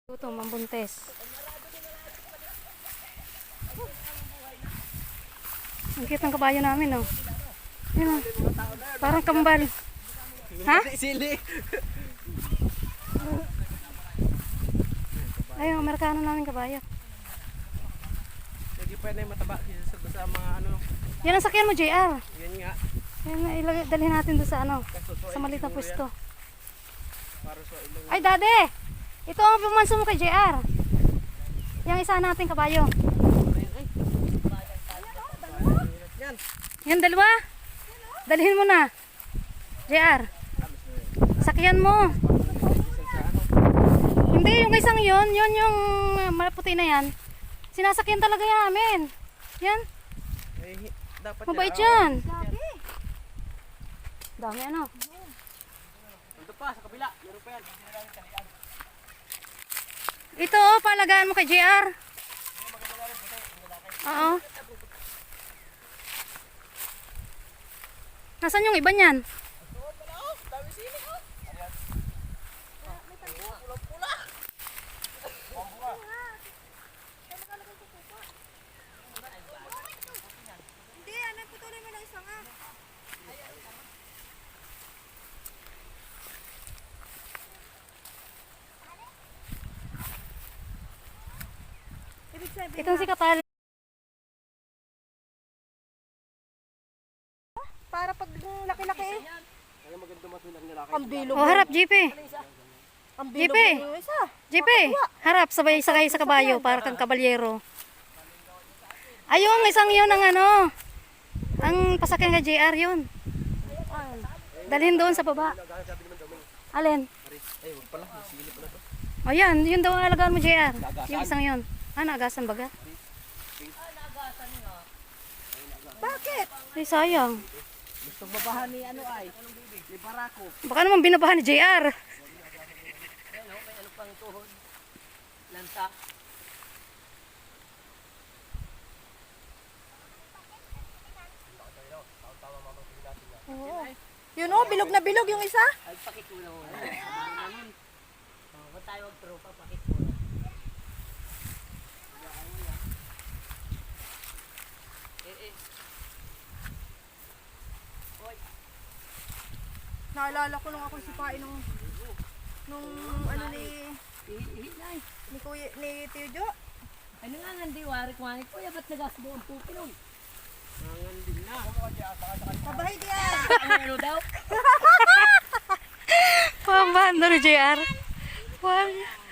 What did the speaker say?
Ito, mambuntes. Ang cute ng kabayo namin, oh. Yan, oh. Parang kambal. Ha? Sili. Ayun, Amerikano namin kabayo. Hindi pwede mataba sa mga ano. Yan ang sakyan mo, JR. Yan nga. Yan, ilagay, dalhin natin doon sa ano, sa maliit na pwesto. Para sa ilong. Ay, Dade! Ito ang pumanso mo kay JR. Yung isa natin kabayo. Yan. Yan, dalawa. Dalhin mo na. JR. Sakyan mo. Hindi, yung isang yun yung malaputi na yan. Sinasakyan talaga yan namin. Yan. Eh, dapat Mabait yan. Dami ano. Ito pa sa kabila. Meron pa yan. Ito, oh, palagaan mo kay JR. Oo. Nasaan yung iba niyan? Itong si Kapal. Para pag laki-laki eh. Kaya maganda matulang nila. Ang bilog. Oh, harap, JP. Ang bilog JP. ng isa. JP, harap, sabay sakay sa kabayo para kang kabalyero. Ayun, isang yun ang ano. Ang pasakyan kay JR yun. Dalhin doon sa baba. Alin? Ay, wag pala. May sili pala to. O yan, yun daw ang alagaan mo, JR. Yung isang yun. Ah, naagasan baga? Bakit? Ay, sayang. Gusto babahan ni ano ay? Ni Barako. Baka naman binabahan ni JR. May ano pang tuhod. Lansa. Oo. Yun oh, bilog na bilog yung isa. Ay, pakikulo. Ba't tayo magtropa? Pakikulo. Naalala ko nung ako sipain nung ano ni Kuya, ni Tio Jo. Ano nga nga, di warik-warik ko, ba't nagasbo ang pupilong? Nangan din na. Mabahay diyan. Ano daw? Pambando ni JR. Wow.